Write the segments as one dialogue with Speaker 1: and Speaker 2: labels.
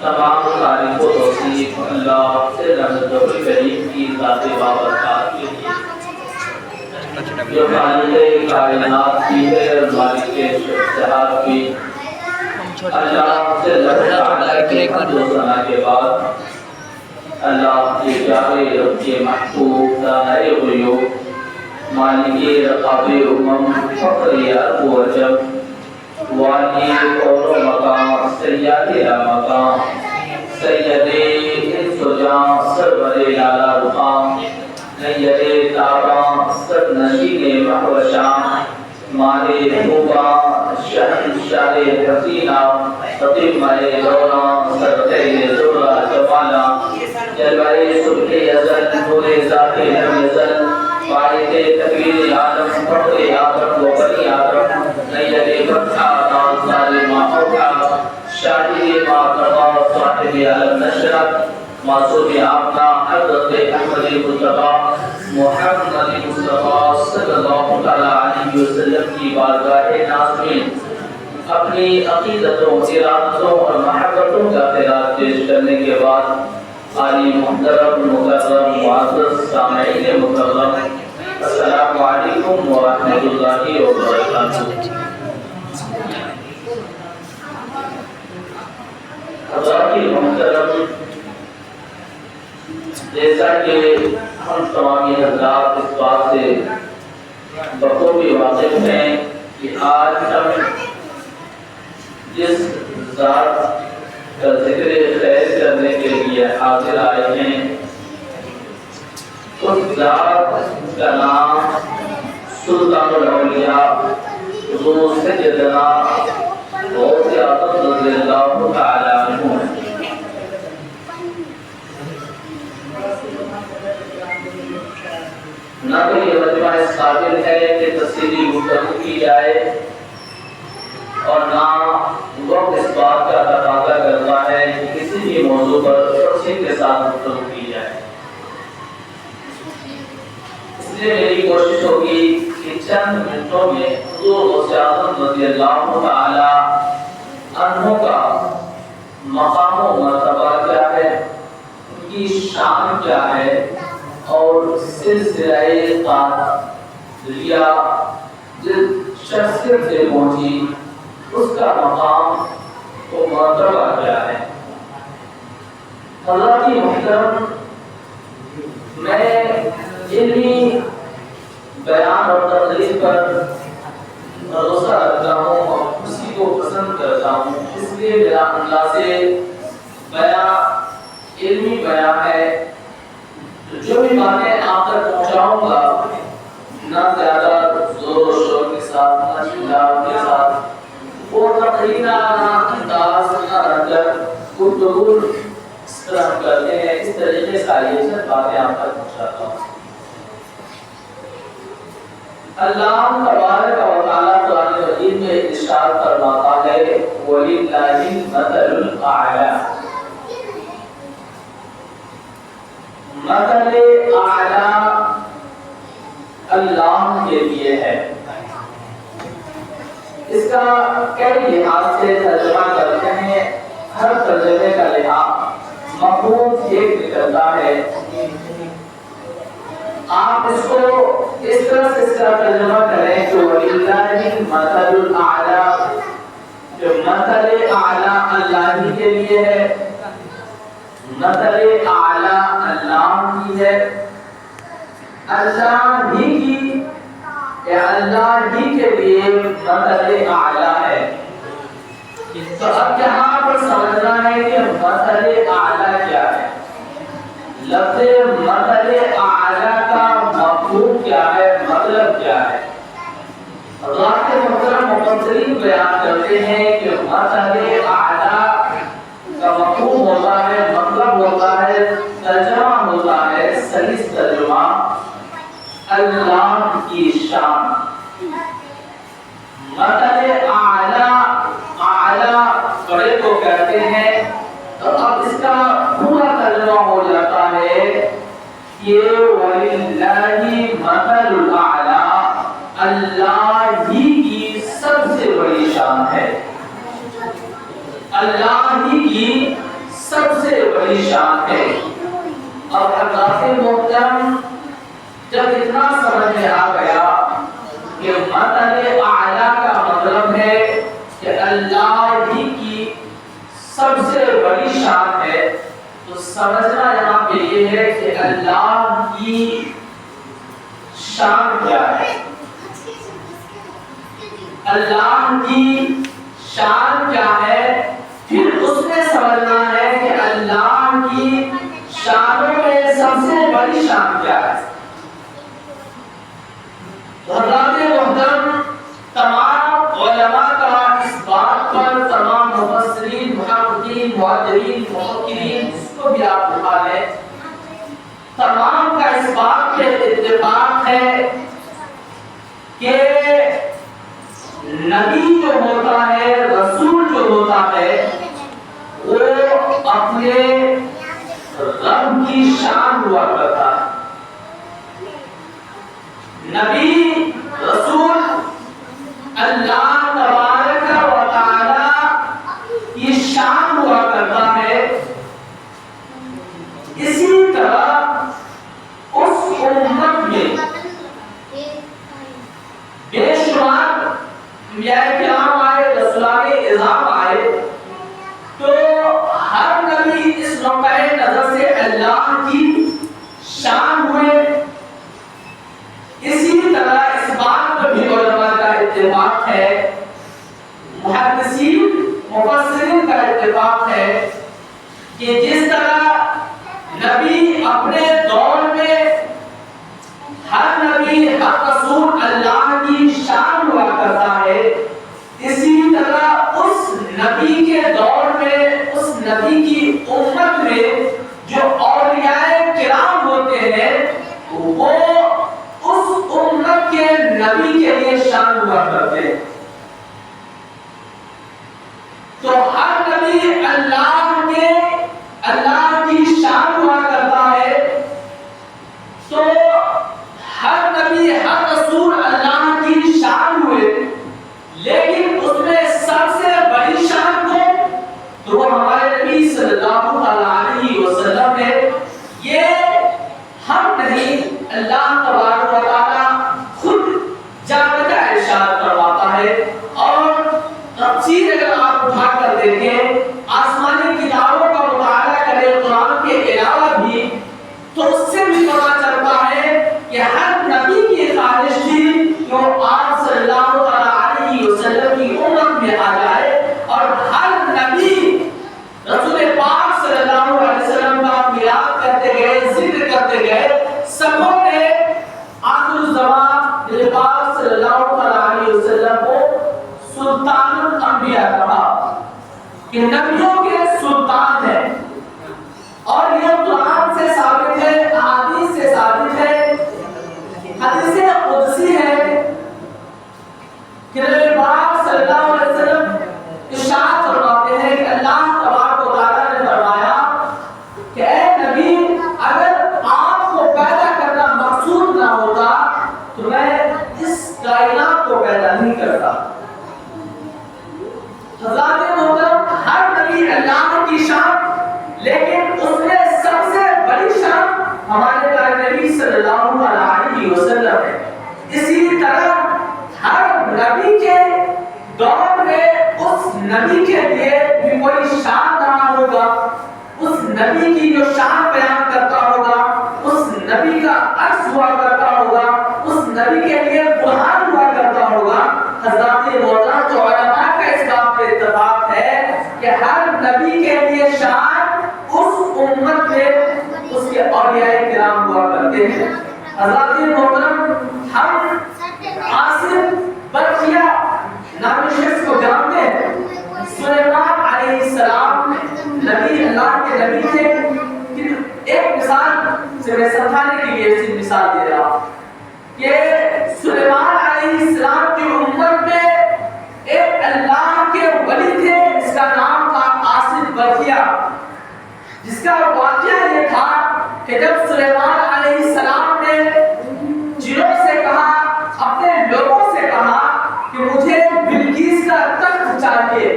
Speaker 1: تمام تعریف و توصیف اللہ سے رحمت کریم کی ذات بابرکات کے لیے جو خالق کائنات کی ہے اور مالک شخصیات کی اللہ سے رحمت کے بعد اللہ کے پیارے رب کے محبوب دانائے غیوب مالک رقاب فخر ارض و عجم والی کون و مقام سید مقام سید انس و جان سرور لالا رقام نیر تاباں سر نشین محوشان مالے خوباں شہنشاہ حسینہ خطیمہ دوران سرطِ زرہ جمالہ جلوہ صبح ازل نور ذات لم یزل فائد تکوین عالم فخر آدم و بنی آدم نیر فتحہ نازل ماحوکہ شاہد ماتبہ صاحب علم نشرت معصوم آمنہ حضرت احمد مصطفیٰ محمد مصطفیٰ صلی اللہ علیہ وسلم کی بارگاہ نازمین اپنی عقیدتوں ارادتوں اور محبتوں کا خراج پیش کرنے کے بعد عالی محترم مکرم معزز سامعین مکرم السلام علیکم ورحمۃ اللہ وبرکاتہ۔ حضرات محترم، جیسا کہ ہم تمامی حضرات اس بات سے بخوبی واقف ہیں کہ آج ہم جس ذات کا ذکر خیر کرنے کے لیے حاضر آئے ہیں اس ذات کا نام سلطان الاولیاء حضور سیدنا غوث اعظم رضی اللہ تعالی عنہ ہے۔ نہ تو یہ مجمع اس قابل ہے کہ تفصیلی گفتگو کی جائے اور نہ وقت اس بات کا تقاضا کرتا ہے کہ کسی بھی موضوع پر تفصیل کے ساتھ گفتگو کی جائے۔ اس لیے میری کوشش ہوگی کہ چند منٹوں میں حضور غوث اعظم رضی اللہ تعالی عنہ کا مقام و مرتبہ کیا ہے، ان کی شان کیا ہے، اور سلسلہ قادریہ جس شخصیت سے پہنچی اس کا مقام و مرتبہ کیا ہے۔ حضرات محترم، میں علمی بیان اور تقریر پر بھروسہ رکھتا ہوں اور اسی کو پسند کرتا ہوں، اس لیے میرا انداز بیان علمی بیان ہے۔ جو بھی باتیں آپ تک پہنچاؤں گا نہ زیادہ زور و شور کے ساتھ، نہ چلاؤ کے ساتھ، وہ تقریرانہ انداز نہ رکھ کر گفتگو اس طرح ہم کرتے ہیں، اس طریقے سے یہ سب باتیں آپ تک پہنچاتا ہوں۔ اللہ تبارک و تعالیٰ قرآن مجید میں ارشاد فرماتا ہے وَلِلَّهِ الْمَثَلُ الْأَعْلَى، مثل اعلیٰ اللہ کے لیے ہے۔ اس کا کئی لحاظ سے ترجمہ کرتے ہیں، ہر ترجمے کا لحاظ مفہوم ایک نکلتا ہے۔ آپ اس کو اس طرح سے اس کا ترجمہ کریں کہ وَلِلَّهِ الْمَثَلُ الْأَعْلَى، جو مثل اعلیٰ اللہ ہی کے لیے ہے، مثل اعلیٰ اللہ کی ہے، اللہ ہی کی یا اللہ ہی کے لیے مثل اعلیٰ ہے۔ تو اب یہاں پر سمجھنا ہے کہ مثل اعلیٰ کیا ہے، لفظ مثل اعلیٰ کا مفہوم کیا ہے، مطلب کیا ہے۔ اللہ کے محترم مفسرین بیان کرتے ہیں کہ مثل اعلیٰ کا مفہوم ہوتا ہے، مطلب ہوتا ہے، ترجمہ ہوتا ہے، صحیح ترجمہ اللہ کی شان۔ مثل اعلیٰ، اعلیٰ بڑے کو کہتے ہیں، تو اب اس کا پورا ترجمہ ہو جاتا ہے کہ وَلِلَّهِ مَثَلُ الْأَعْلَى، اللہ ہی کی سب سے بڑی شان ہے، اللہ ہی کی سب سے بڑی شان ہے۔ اور حضرات محترم جب اتنا سمجھ میں آ گیا کہ مثل اعلیٰ کا مطلب ہے کہ اللہ ہی کی سب سے بڑی شان ہے، تو سمجھنا یہاں پہ یہ ہے کہ اللہ کی شان کیا ہے، اللہ کی شان کیا ہے، پھر اس میں سمجھنا ہے کہ اللہ کی شانوں میں سب سے بڑی شان کیا ہے۔ حضرات محترم تمام علماء کا اس بات پر، تمام مفسرین، محققین، محدثین، مفکرین، اس کو بھی آپ اٹھا لیں، تمام کا اس بات پہ اتفاق ہے کہ نبی جو ہوتا ہے، رسول جو ہوتا ہے، وہ اپنے رب کی شان ہوا کرتا ہے۔ نبی رسول اللہ تبارک و تعالی کی شان ہوا کرتا ہے۔ اسی طرح اس امت میں بے شمار انبیاء کرام آئے، رسولان اعظام آئے، تو ہر نبی اس نقطۂ نظر سے اللہ کی شان ہوئے۔ اسی طرح اس بات پر بھی علماء کا اتفاق ہے، محدثین، مفسرین کا اتفاق ہے کہ جس طرح نبی اپنے دور میں ہر نبی، ہر رسول اللہ کی شان ہوا کرتا ہے، اسی طرح اس نبی کے دور میں، اس نبی کی امت میں جو اولیاء کرام ہوتے ہیں، وہ اس امت کے نبی کے لیے شان ہوا کرتے ہیں۔ تو ہر نبی اللہ کی شان ہوا کرتا ہے، تو ہر نبی، ہر رسول اللہ کی شان ہوئے، لیکن اس میں سب سے بڑی شان کو تو وہ ہمارے نبی صلی اللہ علیہ وسلم ہے۔ یہ ہم نہیں، اللہ تبارک و تعالی خود جا بجا ارشاد کرواتا ہے۔ اور تفسیر اگر آپ اٹھا کر دیکھیں، آسمانی کتابوں کا مطالعہ کریں قرآن کے علاوہ بھی، تو اس سے بھی پتہ چلتا ہے کہ ہر نبی کی خواہش تھی کہ وہ آپ صلی اللہ علیہ وسلم کی امت میں آ جائے، اور ہر نبی رسول پاک صلی اللہ علیہ وسلم کا میلاد کرتے گئے، ذکر کرتے گئے، سبوں نے آخر الزمان نبی پاک صلی اللہ علیہ وسلم کو سلطان الانبیاء کہا کہ نبیوں کے سلطان ہے۔ اور یہ قرآن سے ثابت ہے، احادیث سے ثابت ہے، حدیث قدسی ہے کہ نبی پاک صلی اللہ علیہ وسلم ارشاد فرماتے ہیں کہ اللہ تبارک و تعالیٰ نے فرمایا کہ اے نبی، اگر آپ کو پیدا کرنا مقصود نہ ہوتا تو میں اس کائنات کو پیدا نہیں کرتا۔ حضرات محترم، ہر نبی اللہ کی شان، لیکن اس میں سب سے بڑی شان ہمارے پیارے نبی صلی اللہ علیہ وسلم ہے۔ اسی طرح ہر نبی کے دور میں اس نبی کے لیے بھی کوئی شان رہا ہوگا، اس نبی کی جو شان بیان کرتا ہوگا، اس نبی کا عکس ہوا کرتا ہوگا، اس نبی کے لیے قرآن ہوا کرتا ہوگا۔ حضرات محترم، تو علماء کا اس بات پہ اتفاق ہے کہ ہر نبی کے لیے شان اس امت میں اس کے اولیاء کرام ہوا کرتے ہیں۔ حضرات محترم، ہم عاصم برقیہ نام شخص کو جانتے ہیں۔ سلیمان علیہ السلام نبی، اللہ کے نبی تھے۔ ایک مثال سے میں سمجھانے کے لیے اس مثال دے رہا ہوں کہ سلیمان علیہ السلام کی امت میں ایک اللہ کے ولی تھے جس کا نام تھا عاصم برقیہ، جس کا واقعہ یہ تھا کہ جب سلیمان علیہ السلام نے جنوں سے کہا، اپنے لوگوں سے کہا کہ مجھے بلقیس کا تخت چاہیے،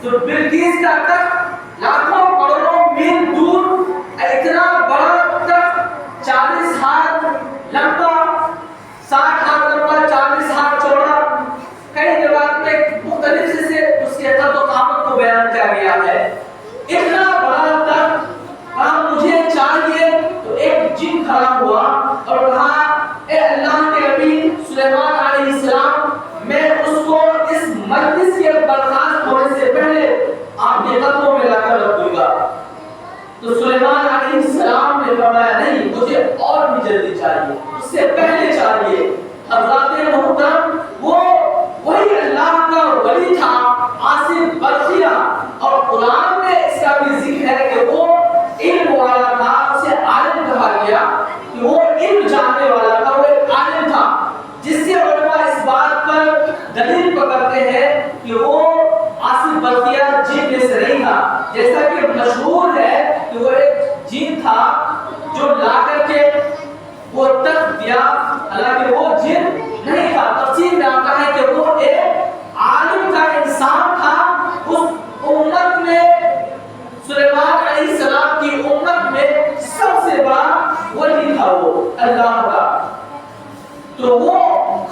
Speaker 1: تو بلقیس کا تخت لاکھوں کروڑوں
Speaker 2: میل دور اتنا بڑا تک 40 ہاتھ لمبا 60 ہاتھ لمبا 40 ہاتھ چوڑا کئی روایت میں مختلف سے اس کے قد و قامت کو بیان کیا گیا ہے. اتنا بڑا تک مجھے چاہیے. تو ایک جن کھڑا ہوا اور کہا اے اللہ کے نبی سلیمان علیہ السلام میں اس کو اس مجلس کے برخاست ہونے سے پہلے آپ کے قدموں میں لا کر رکھ دوں گا. تو سلیمان علیہ السلام نے فرمایا نہیں مجھے اور بھی جلدی چاہیے اس سے پہلے چاہیے. حضرات محترم وہی اللہ کا ولی تھا عاصم برقیہ اور قرآن میں اس کا بھی ذکر ہے کہ وہ علم والا تھا. اسے عالم کہا گیا کہ وہ علم جاننے والا تھا. وہ ایک عالم تھا جس سے علماء اس بات پر دلیل پکڑتے ہیں کہ وہ عاصم برقیہ جن میں سے نہیں تھا. جیسا کہ مشہور ہے کہ وہ ایک جن تھا جو لا کر کے وہ تخت دیا حالانکہ وہ جن نہیں تھا. تفسیر میں آتا ہے کہ وہ ایک عالم کا انسان تھا. اس امت میں سلیمان علیہ السلام کی امت میں سب سے بڑا ولی تھا وہ اللہ کا. تو وہ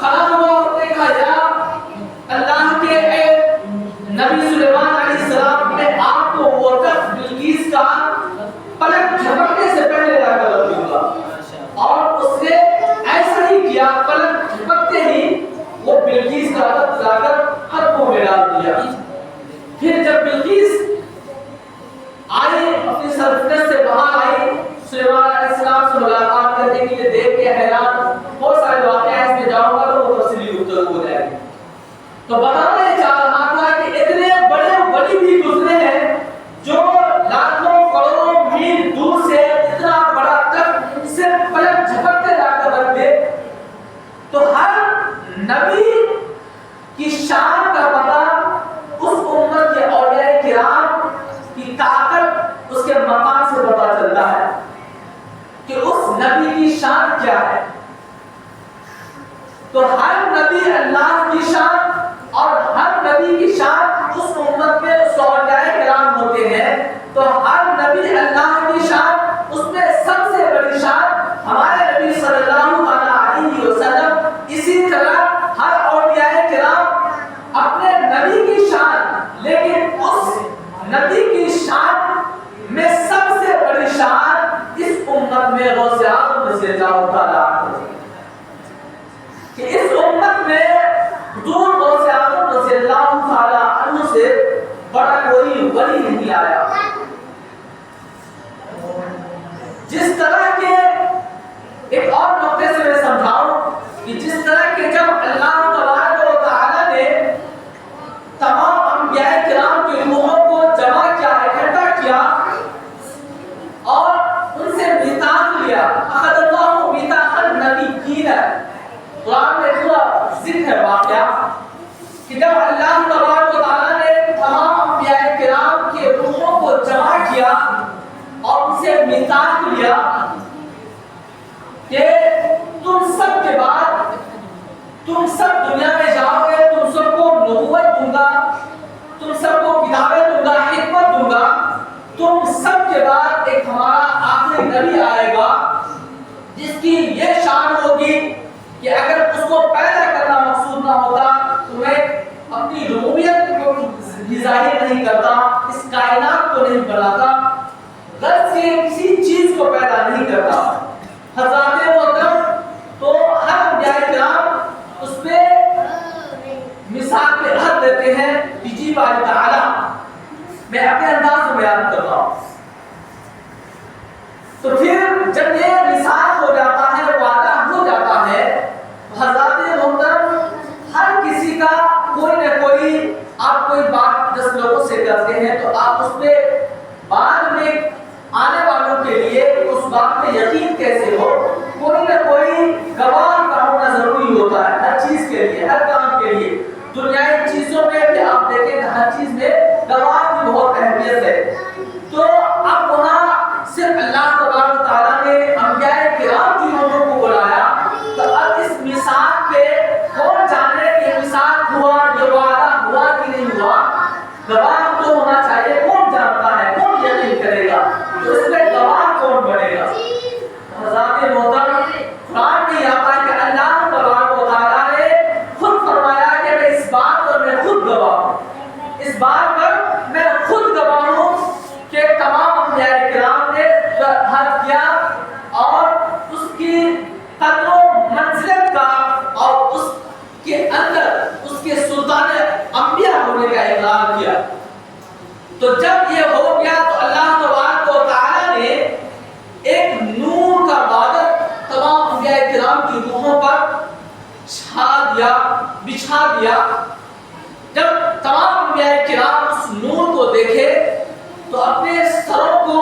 Speaker 2: کھڑا ہوا اور نے کہا یا اللہ کے نبی سلیمان علیہ السلام میں آپ کو وہ تخت بلقیس کا پلک جھپکنے سے پہلے لا کر رکھ دوں گا. اور اس نے ایسا ہی کیا. پلک جھپکتے ہی وہ بلقیس کا تخت لا کر قدموں میں ڈال دیا. پھر جب بلقیس آئی اپنی سلطنت سے باہر آئی سلیمان علیہ السلام سے ملاقات کرنے کے لیے دیکھ کے حیران بہت سارے واقعات اس میں جاؤں گا تو وہ تفصیلی گفتگو ہو جائے گی. تو بتانا یہ چاہ رہا تھا کہ اتنے بڑے ولی بھی گزرے ہیں جو لاکھوں کروڑوں میل دور سے اتنا بڑا تک صرف پلک جھپکتے لا کر رکھ دے. تو ہر نبی کی شان کا پتہ اس امت کے اولیاء کرام کی طاقت اس کے مقام سے پتہ چلتا ہے کہ اس نبی کی شان کیا ہے. تو ہر نبی اللہ کی شان اور ہر نبی کی شان اس امت میں اس اولیاء کرام ہوتے ہیں. تو ہر نبی اللہ کی شان اس میں سب سے بڑی شان ہمارے نبی صلی اللہ علیہ وسلم. اسی طرح ہر اولیاء کرام اپنے نبی کی شان لیکن اس نبی کی شان میں سب سے بڑی شان اس امت میں غوث اعظم رضی اللہ تعالی عنہ کہ اس امت میں حضور غوث اعظم رضی اللہ تعالی عنہ سے بڑا کوئی ولی نہیں آیا. جس طرح کے ایک اور نقطے سے میں سمجھاؤں کہ جس طرح کے جب اللہ تبارک و تعالی نے تمام انبیاء کرام کی روحوں کو جمع کیا اکٹھا کیا اور ان سے میثاق لیا. اخذ اللہ میثاق النبیین. قرآن میں پورا ذکر ہے واقعہ کہ جب اللہ تبارک و تعالی نے تمام انبیاء کرام کے روحوں کو جمع کیا اور ان سے میثاق لیا کہ تم سب کے بعد تم سب دنیا میں جاؤ گے, تم سب کو نبوت دوں گا, تم سب کو کتابیں دوں گا, حکمت دوں گا. تم سب کے بعد ایک ہمارا آخری نبی آئے گا جس کی یہ شان ہوگی کہ اگر اس کو پیدا کرنا مقصود نہ ہوتا تو میں اپنی ربوبیت کو ظاہر نہیں کرتا, اس کائنات کو نہیں بناتا, غرض سے کسی چیز کو پیدا نہیں کرتا. حضرات محترم تو ہر انبیاء کرام اس پہ مثال پہ حد دیتے ہیں بجی باری تعالی. میں اپنے انداز میں بیان کرتا ہوں. تو پھر جب یہ مثال ہو جاتا ہے, وعدہ ہو جاتا ہے, حضرات محترم ہر کسی کا کوئی نہ کوئی آپ کوئی بات 10 لوگوں سے کرتے ہیں تو آپ اس پہ بعد میں آنے والوں کے لیے اس بات میں یقین کیسے ہو, کوئی نہ کوئی گواہ کا ہونا ضروری ہوتا ہے ہر چیز کے لیے, ہر کام کے لیے. دنیائی چیزوں میں بھی آپ دیکھیں کہ ہر چیز میں گواہ کی بہت اہمیت ہے. تو اب وہاں صرف اللہ تبارک و تعالیٰ نے انبیاء کرام کی لوگوں کو بلایا, تو اب اس مثال پہ کون جانے کہ مثال ہوا, یہ وعدہ ہوا کہ نہیں ہوا, گواہ تو ہونا چاہیے. کون جانتا ہے, کون یقین کرے گا؟ بات پر میں خود گواہ ہوں کہ تمام انبیاء کرام نے حج کیا اور اس کی قدر و منزلت کا اور اس کے اندر اس کے سلطان انبیاء ہونے کا اعلان کیا. تو جب یہ ہو گیا تو اللہ تبارک و تعالی نے ایک نور کا بادل تمام انبیاء کرام کی روحوں پر بچھا دیا. جب تمام انبیاء کرام اس نور کو دیکھے تو اپنے سروں کو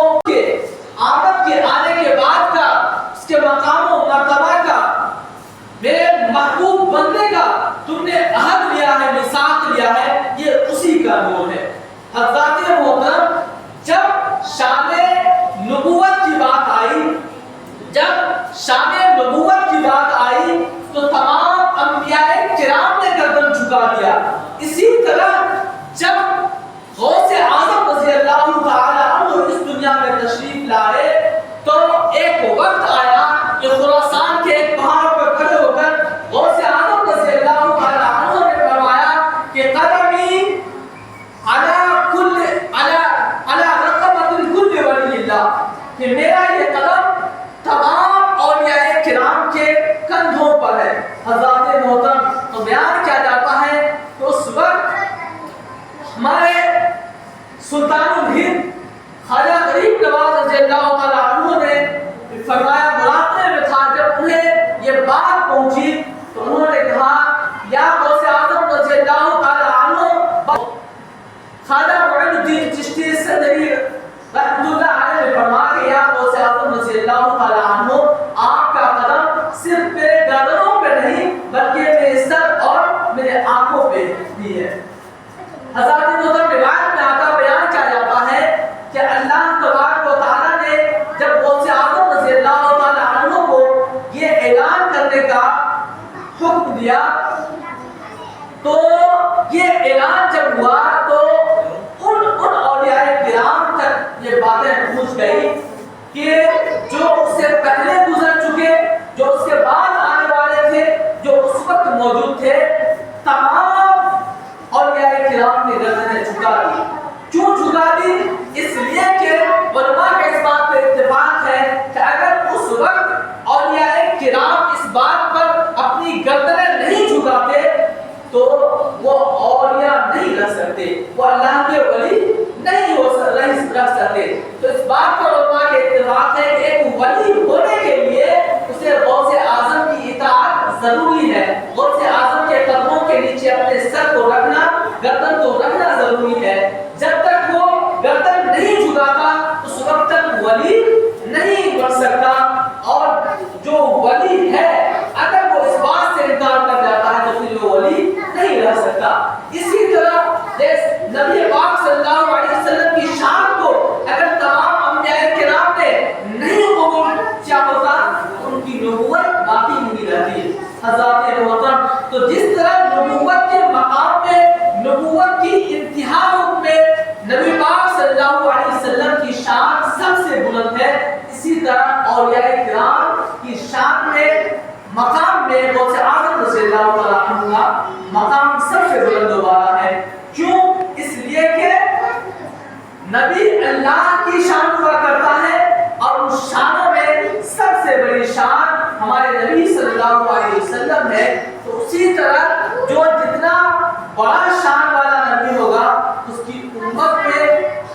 Speaker 2: آمد کے آنے کے بعد کا اس کے مقام و مرتبہ کا میرے محبوب بندے کا تم نے عہد لیا ہے میثاق لیا ہے یہ اسی کا نور ہے. حضرات محترم جب شان نبوت کی بات آئی تو تمام انبیاء کرام نے گردن جھکا دیا. اسی طرح جب غوث اعظم رضی اللہ تعالی عنہ اس دنیا میں تشریف لائے تو ایک وقت آیا کہ خراسان کے ایک پہاڑ پر کھڑے ہو کر غوث اعظم رضی اللہ تعالی عنہ نے فرمایا کہ قدمی علی رقبۃ الکل ولی اللہ، کہ میرا یہ قدم تمام اولیاء کرام کے کندھوں پر ہے. حضرات محترم تو بیان کیا جاتا ہے کہ اس وقت ہمارے سلطان الہند خواجہ غریب نواز رضی اللہ تعالی عنہ نے فرمایا مراقبے میں تھا. جب انہیں یہ بات پہنچی تو انہوں نے کہا یا غوث اعظم رضی اللہ تعالی عنہ. خواجہ معین الدین چشتی صدری رحمۃ اللہ علیہ نے فرمایا کہ یا غوث اعظم رضی اللہ تعالی عنہ آپ کا قدم صرف میرے گردنوں پہ نہیں بلکہ میرے سر اور میرے آنکھوں پہ بھی ہے. حضرات محترم روایت میں آتا بیان کیا جاتا ہے کہ اللہ تبارک و تعالی نے جب غوث اعظم رضی اللہ تعالی عنہ کو یہ اعلان کرنے کا حکم دیا تو یہ اعلان جب ہوا تو ان اولیاء کرام تک یہ باتیں پہنچ گئی کہ جو اس سے پہلے گزر چکے، جو اس کے بعد آنے والے تھے، جو اس وقت موجود تھے، تمام اولیاء کرام نے گردنیں جھکا دی. کیوں جھکا دی؟ اس لیے کہ علماء کا اس بات پر اتفاق ہے کہ اگر اس وقت اولیاء کرام اس بات پر اپنی گردنیں نہیں جھکاتے تو وہ اولیاء نہیں رہ سکتے، وہ اللہ کے ولی نہیں رہ سکتے. تو اس بات پر علماء کے اتفاق ہے کہ ایک ولی ہونے کے لیے اسے غوث اعظم کی اطاعت ضروری ہے. غوث اعظم کے قدموں کے نیچے اپنے سر کو رکھنا، گردن کو رکھنا ضروری ہے. جب تک وہ گردن نہیں جھکاتا اس وقت تک ولی نہیں بن سکتا. اور جو ولی ہے اگر وہ اس بات سے انکار کر جاتا ہے تو پھر وہ ولی نہیں رہ سکتا. اسی طرح نبی پاک صلی اللہ علیہ وسلم کی شان کو اگر تمام انبیاء کرام نے نہیں قبول کیا ہوتا ان کی نبوت باقی نہیں رہتی. حضرات محترم تو جس طرح نبوت کے مقام میں نبوت کی انتہا میں نبی پاک صلی اللہ علیہ وسلم کی شان سب سے بلند ہے، اسی طرح اولیاء کرام کی شان میں مقام میں غوث اعظم رضی اللہ تعالی عنہ کا مقام سب سے بلند والا ہے. کیوں؟ اس لیے کہ نبی اللہ کی شان ہوا کرتا ہے اور ان شانوں میں سب سے بڑی شان ہمارے نبی صلی اللہ علیہ وسلم ہے. تو اسی طرح جو جتنا بڑا شان والا نبی ہوگا اس کی امت میں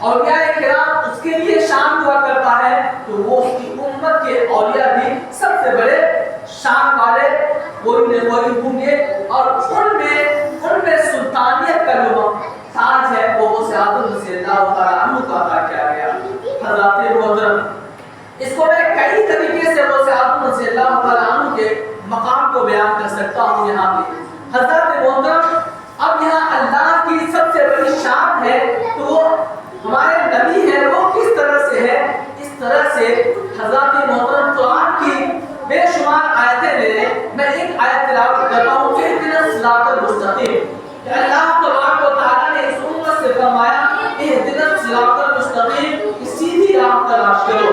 Speaker 2: اولیاء کرام اس کے لیے شان ہوا کرتا ہے تو وہ اس کی امت کے اولیاء بھی سب سے بڑے شان والے وہی ہوں گے. اور ان میں سلطانیت کا جو تاج ہے وہ غوث اعظم رضی اللہ تعالی عنہ کو عطا کیا گیا. حضرات محترم اس کو میں کئی طریقے سے غوث اعظم رضی اللہ تعالی عنہ کے مقام کو بیان کر سکتا ہوں یہاں پہ. حضرات محترم اب یہاں اللہ کی سب سے بڑی شان ہے تو وہ ہمارے نبی ہے وہ کس طرح سے ہے؟ اس طرح سے حضرات محترم قرآن کی بے شمار آیتیں لے لیں. میں ایک آیت تلاوت کرتا ہوں کہ اهدنا الصراط المستقیم. کہ اللہ تبارک و تعالیٰ نے اس امت سے فرمایا اهدنا الصراط المستقیم، سیدھی راہ تلاش کرو،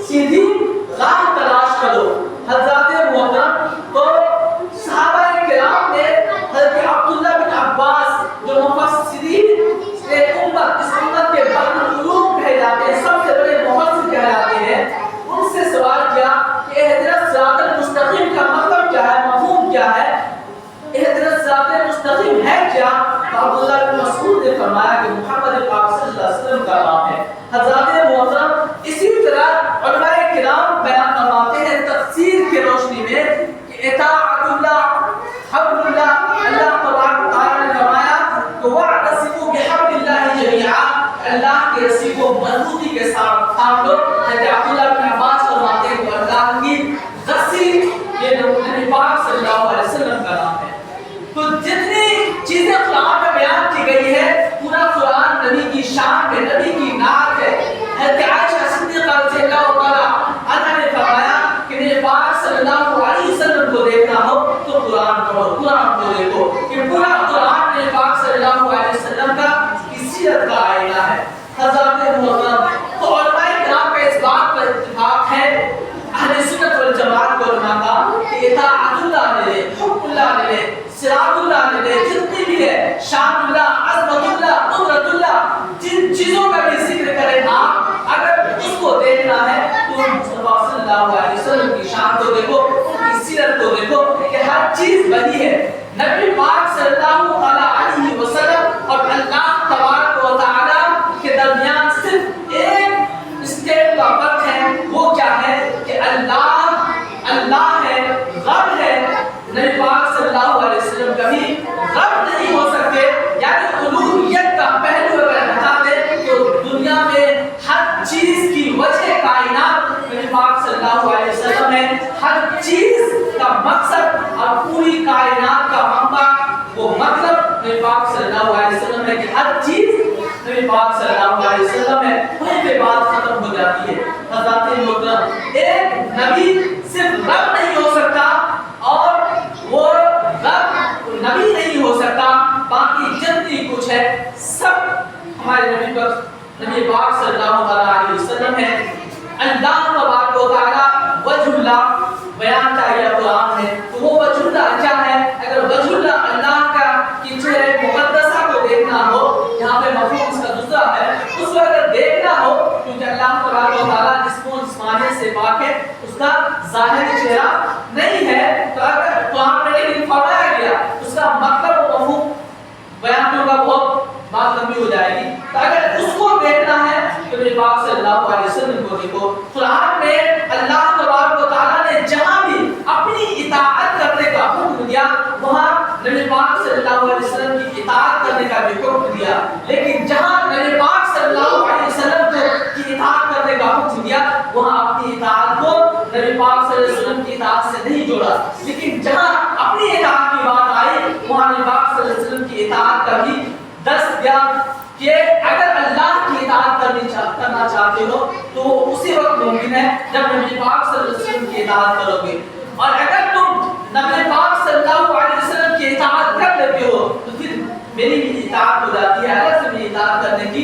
Speaker 2: سیدھی راہ تلاش کرو. حضرات محترم تو صحابہ کرام نے حضرت عبداللہ بن عباس جو مفسرین سے محمد پاک صلی اللہ علیہ وسلم کا نام ہے۔ حضرات محترم، اسی طرح علماء کرام بیان فرماتے ہیں تفسیر کی روشنی میں کہ اطاعت اللہ حبل اللہ، اللہ تبارک و تعالی نے فرمایا کہ وَاعْتَصِمُوا بِحَبْلِ اللَّهِ جَمِيعًا، اللہ کے رسی کو مضبوطی کے ساتھ تھام لو۔ حضرت عبداللہ بن عباس فرماتے ہیں کہ اللہ کی رسی یہ نبی پاک صلی اللہ علیہ وسلم کا نام ہے۔ تو جتنی چیزیں قرآن میں بیان کی گئی ہے پورا قرآن نبی کی شان میں، نبی کی نعت ہے۔ حضرت عائشہ صدیقہ رضی اللہ تعالی عنہا نے فرمایا کہ نبی پاک صلی اللہ علیہ وسلم کو دیکھنا ہو تو قرآن پڑھو، قرآن کو دیکھو، کہ پورا قرآن نبی پاک صلی اللہ علیہ وسلم کا کی سیرت کا آئینہ ہے۔ حضرات محترم، تو علماء کرام کا اس بات پر اتفاق ہے، اہل سنت والجماعت کو علماء کا، کہ اطاعت اللہ نے لے، حب اللہ نے لے، صراط اللہ نے لے، جتنی بھی ہے شان اللہ، عظمت اللہ، قدرت اللہ، جن چیزوں کا بھی ذکر کریں آپ، اگر اس کو دیکھنا ہے تو مصطفیٰ صلی اللہ علیہ وسلم کی شان کو دیکھو، ان کی سیرت کو دیکھو کہ ہر چیز بنی ہے نبی پاک صلی اللہ علیہ وسلم اور اللہ تبارک و تعالی کے درمیان صرف ایک اسٹیپ کا فرق ہے، وہ کیا ہے کہ اللہ ہے، رب ہے۔ نبی پاک صلی اللہ علیہ وسلم کبھی رب نہیں ہو سکتے، یعنی الوہیت کا پہلو اگر ہٹا دے تو دنیا میں ہر چیز کی وجہ کائنات نبی پاک صلی اللہ علیہ وسلم ہے، ہر چیز کا مقصد اور پوری کائنات کا منبع وہ مطلب نبی پاک صلی اللہ علیہ وسلم ہے، کہ ہر چیز نبی پاک صلی اللہ علیہ وسلم ہے، وہیں پہ بات ختم ہو جاتی ہے۔ حضرات محترم، ایک نبی صرف رب نہیں ہو سکتا اور وہ رب نبی نہیں ہو سکتا، باقی جتنی کچھ ہے سب ہمارے نبی پاک صلی اللہ علیہ وسلم ہے۔ اللہ تبارک و تعالی وجہ اللہ بیان چاہیے قرآن ہے، تو وہ وجہ اللہ کیا ہے؟ اگر وجہ اللہ کا کی چہرہ مقدسہ کو دیکھنا ہو، یہاں پہ مفہوم اس کا دوسرا ہے، اس کو اگر دیکھنا ہو، کیونکہ اللہ تبارک و تعالی جسم و جسمانیت سے پاک ہے، اس کا ظاہری چہرہ نہیں ہے، تو اگر قرآن میں لیکن فرمایا گیا اس کا مطلب و مفہوم بیان ہوگا، بہت بات لمبی ہو جائے گی۔ تو اگر اس کو دیکھنا ہے تو نبی پاک صلی اللہ علیہ وسلم کو دیکھو۔ قرآن میں اللہ تبارک و تعالی نے جہاں بھی اپنی اطاعت کرنے کا حکم دیا وہاں نبی پاک صلی اللہ علیہ وسلم کی اطاعت کرنے کا بھی حکم دیا، لیکن جہاں نبی پاک صلی اللہ علیہ وسلم کی اطاعت کرنے کا حکم دیا وہاں اپنی اطاعت کو نبی پاک صلی اللہ علیہ وسلم کی اطاعت سے نہیں جوڑا، لیکن جہاں اپنی اطاعت کی بات آئی وہاں نبی پاک صلی اللہ علیہ وسلم کی اطاعت کا بھی درس دیا کہ اگر اللہ کی اطاعت کرنا چاہتے ہو تو اسی وقت ممکن ہے جب نبی پاک صلی اللہ علیہ وسلم کی اطاعت کرو گے، اور اگر تم نبی پاک صلی اللہ علیہ وسلم کی اطاعت کر لیتے ہو تو پھر میری بھی اطاعت ہو جاتی ہے، الگ سے میری اطاعت کرنے کی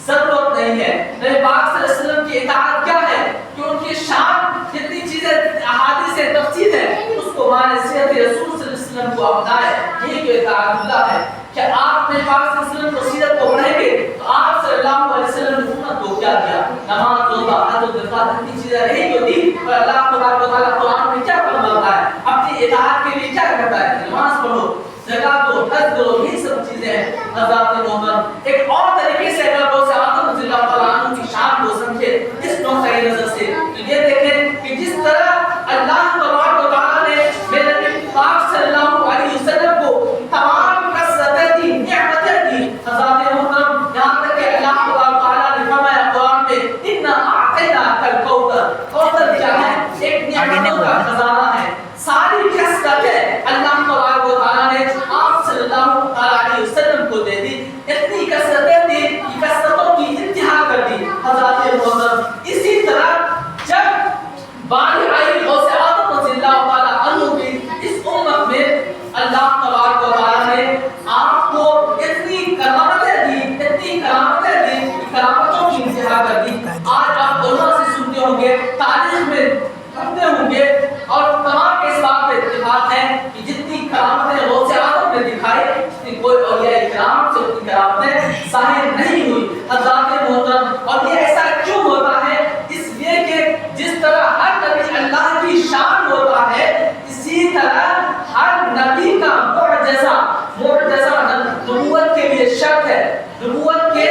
Speaker 2: ضرورت نہیں ہے۔ نبی پاک صلی اللہ علیہ وسلم کی اطاعت کیا ہے کہ ان کی شان جتنی چیزیں احادیث تفصیل ہے اس کو مانے سیرت رسول صلی اللہ علیہ وسلم کو اپنائے، یہی تو اطاعت اللہ ہے۔ کہ آپ نے پاک صلی اللہ علیہ وسلم کو سیرت کو پڑھیں گے تو آپ صلی اللہ علیہ وسلم نے امت کو کیا دیا، نماز، روزہ، حج و زکات، اتنی چیزیں رہی جو دی، اور اللہ تبارک و تعالیٰ قرآن میں کیا فرماتا ہے، اپنی اطاعت کے لیے کیا کہتا ہے، نماز پڑھو، زکات دو، حج کرو، یہ سب چیزیں ہیں۔ حضرات محترم، ایک اور طریقے سے اگر غوث اعظم رضی اللہ تعالیٰ عنہ کی شان کو سمجھے اس نقطۂ نظر سے تو یہ دیکھیں کہ جس طرح اللہ تبارک و تعالیٰ نے میرے نبی پاک صلی اللہ علیہ وسلم کو تمام کثرتیں دی، نعمتیں دی۔ حضرات محترم، یہاں تک کہ اللہ تبارک و تعالیٰ نے فرمایا قرآن میں اِنَّا أَعْطَيْنَاكَ الْكَوْثَرَ، کوثر کیا ہے؟ ایک نعمتوں کا خزانہ ہے، ساری کثرتیں اللہ تبارک و تعالیٰ نے آپ صلی اللہ علیہ وسلم کو دے دی، اتنی کثرتیں دی کہ کثرتوں کی انتہا کر دی۔ حضرات محترم، اسی طرح جب باری آئی غوث اعظم رضی اللہ تعالیٰ عنہ کی اس امت میں اللہ تبارک و تعالیٰ نے آپ کو اتنی کرامتیں دی، اتنی کرامتیں دی کہ کرامتوں کی انتہا کر دی۔ آج آپ علماء سے سنتے ہوں گے، تاریخ میں پڑھتے ہوں گے، اور تمام کے اس بات پہ اتفاق ہے کہ جتنی کرامتیں غوث اعظم نے دکھائی اتنی کوئی اولیاء کرام سے اتنی کرامتیں ظاہر نہیں ہوئی۔ حضرات محترم، اور یہ ایسا کیوں ہوتا ہے؟ اس لیے کہ جس طرح ہر نبی اللہ کی شان ہوتا ہے اسی طرح ہر نبی کا معجزہ نبوت کے لیے شرط ہے، نبوت کے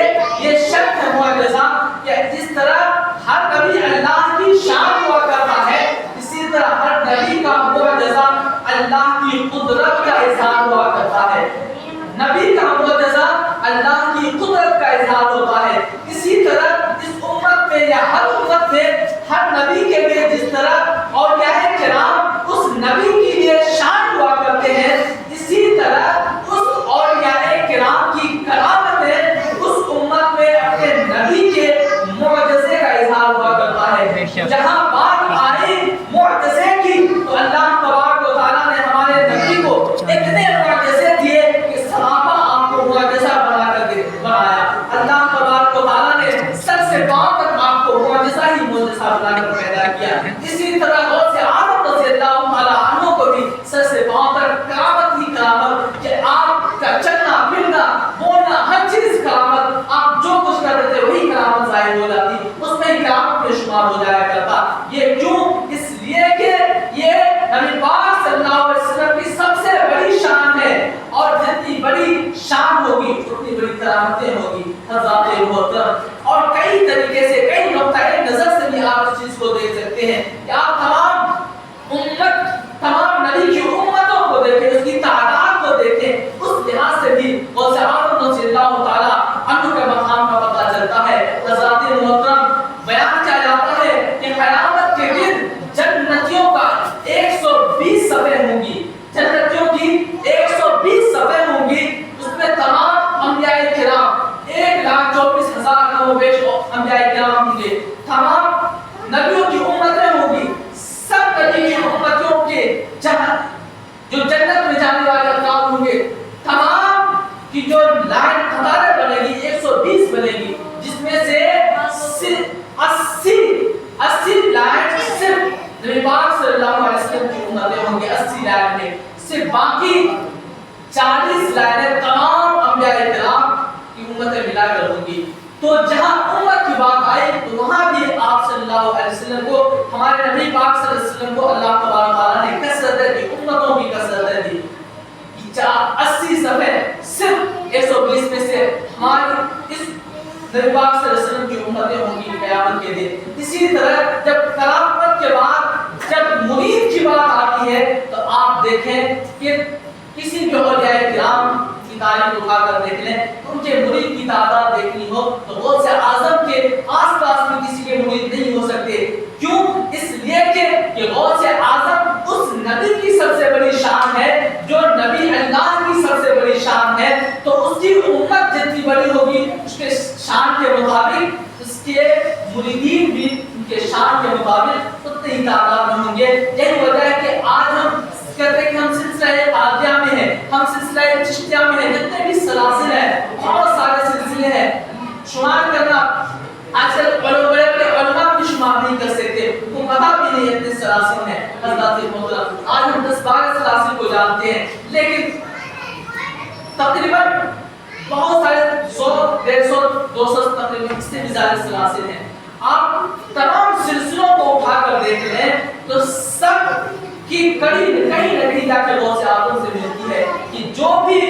Speaker 2: ہر نبی کے لیے جس طرح اولیاء کرام اس نبی کے لیے شان ہوا کرتے ہیں، اسی طرح اس اولیاء کرام کی کرامتیں اس امت میں اپنے نبی کے معجزے کا اظہار ہوا کرتا ہے۔ جہاں بات آئی معجزے کی تو اللہ تبارک و تعالیٰ نے ہمارے نبی کو اتنے معجزے دیے کہ صحابہ آپ کو معجزہ بنا کر بنایا۔ اللہ تبارک و تعالیٰ نے سر سے پاؤں تک آپ کو معجزہ ہی معجزہ بنا کر پیدا کیا۔ اسی طرح غوث اعظم رضی اللہ تعالیٰ عنہ کو بھی سر سے پاؤں تک کرامت ہی کرامت کہ آپ کا چلنا پھرنا بولنا ہر چیز کرامت، آپ جو کچھ کرتے تھے وہی کرامت ظاہر ہو جاتی، اس میں کرامت میں شمار ہو جایا کرتا۔ یہ کیوں؟ اس لیے کہ یہ نبی پاک صلی اللہ علیہ وسلم کی سب سے بڑی شان ہے، اور جتنی بڑی شان ہوگی اتنی بڑی کرامتیں ہوگی۔ حضرات محترم، اور کئی طریقے سے کئی نقطۂ نظر سے بھی آپ اس چیز کو دیکھ سکتے ہیں کہ آپ تمام نبی کی امتوں کو دیکھیں، اس کی تعداد کو دیکھیں، اس لحاظ سے بھی غوث اعظم رضی اللہ تعالیٰ عنہ کے مقام کا پتہ چلتا ہے۔ حضرات محترم، بیان کیا جاتا ہے کہ قیامت کے دن جنتیوں کا 120 صفیں ہوں گی، جنتیوں کی 120 صفیں ہوں گی، اس میں تمام انبیاء کرام 1,24,000 کم و بیش انبیاء کرام ہوں گے، تمام نبیوں کی امتیں ہوں گی، سب نبی کی امتوں کے جو جنت میں جانے والے افراد ہوں گے، تمام کی جو لائن قطاریں بنے گی 120 بنے گی، جس میں سے 80 لائن صرف نبی پاک صلی اللہ علیہ وسلم کی امتیں ہوں گے، 80 لائن میں صرف باقی 40 لائنیں تمام انبیاء کرام کی امتیں ملا کر ہوں گی۔ تو جہاں امت کی بات آئی تو وہاں بھی آپ صلی اللہ علیہ وسلم کو، ہمارے نبی پاک صلی اللہ علیہ وسلم کو اللہ تبارک و تعالیٰ نے کثرت دی، امتوں کی کثرت دی۔ 80 صفحے صرف 120 میں سے ہماری اس نبی پاک صلی اللہ علیہ وسلم کی امتیں ہوں گی قیامت کے دن۔ اسی طرح جب کرامت کے بعد جب مرید کی بات آتی ہے تو آپ دیکھیں کہ کسی بھی اولیاء کرام کی تاریخ اٹھا کر دیکھ لیں، ان کے مرید کی تعداد دیکھنی ہو تو غوث اعظم کے آس پاس میں کسی کے مرید نہیں ہو سکتے۔ کیوں؟ اس لیے کہ غوث اعظم اس نبی کی سب سے بڑی شان ہے، جو نبی اللہ کی سب سے بڑی شان ہے، تو اس کی امت جتنی بڑی ہوگی اس کے شان کے مطابق اس کے مریدین بھی ان کے شان کے مطابق اتنی ہی تعداد میں ہوں گے۔ یہی وجہ ہے کہ آج ہم کہتے ہیں کہ ہم سلسلہ قادریہ میں ہیں، ہم سلسلہ چشتیہ میں ہیں، جتنے بھی سلاسل ہیں بہت سارے سلسلے ہیں، شمار کرنا آج کل بڑے علماء بھی شمار نہیں کر سکتے، ان کو پتہ بھی نہیں اتنے سلاسل ہیں۔ حضرات محترم، آج ہم 10-12 سلاسل کو جانتے ہیں، لیکن تقریباً بہت سارے 100-150-200 تقریباً اس سے بھی زیادہ سلاسل ہیں۔ آپ تمام سلسلوں کو اٹھا کر دیکھ لیں تو سب کی کڑی کہیں نہ کہیں جا کے غوث اعظم سے ملتی ہے کہ جو بھی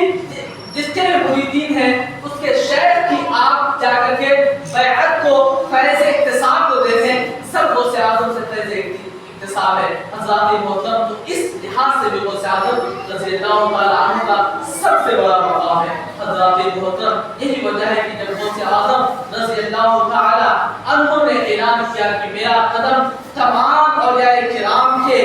Speaker 2: جس کے مریدین ہیں اس کے شیخ کی آپ جا کر کے بیعت کو فیض اکتساب کو دیکھیں، سب غوث اعظم سے فیض اکتساب ہے۔ حضرات محترم، تو اس لحاظ سے بھی غوث اعظم رضی اللہ تعالیٰ عنہ کا سب سے بڑا مقام ہے۔ حضرات محترم، یہی وجہ ہے کہ جب غوث اعظم رضی اللہ تعالیٰ عنہ نے اعلان کیا کہ میرا قدم تمام اولیاء کرام کے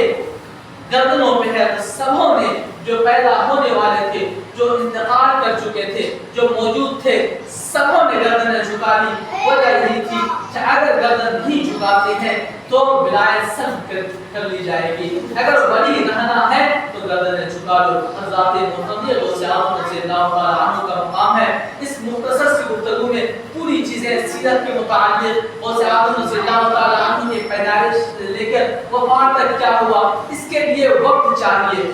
Speaker 2: گردنوں پہ ہے، تو سبوں نے جو پیدا ہونے والے تھے، جو انتقال کر چکے تھے، جو موجود تھے، سبوں نے گردنیں جھکا لی۔ وجہ یہی تھی کہ اگر گردن نہیں جھکاتے ہیں تو ولایت سب کر لی جائے گی، اگر ولی رہنا ہے تو گردنیں جھکا لو۔ حضرات محترم، یہ غوث اعظم رضی اللہ تعالیٰ عنہ کا مقام ہے۔ اس مختصر سی گفتگو میں پوری چیزیں سیرت کے متعلق غوث اعظم رضی اللہ تعالیٰ عنہ کی پیدائش سے لے کر وفات تک کیا ہوا، اس کے لیے وقت چاہیے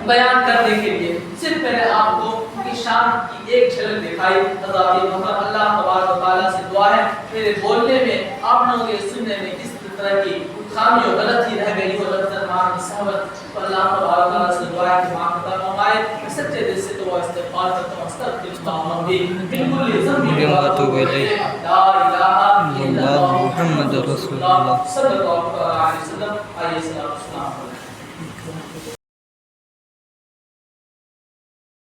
Speaker 2: بیان کرنے کے لیے۔ صرف میں نے آپ کو ان کی شان کی ایک جھلک دکھائی۔ حضرات محترم، اللہ تبارک و تعالیٰ سے دعا ہے میرے بولنے میں، آپ لوگوں کے سننے میں کس طرح کی خامی و غلطی رہ گئی ہو، لفظ صحبت، تو اللہ تبارک و تعالیٰ سے دعا ہے کہ معاف عطا فرمائے۔ میں سچے دل سے دعا استغفار کرتا ہوں، استغفر اللہ ربی من کل ذنب واتوب الیہ، لا الہ الا اللہ محمد رسول اللہ صلی اللہ علیہ وسلم۔ آئیے سلام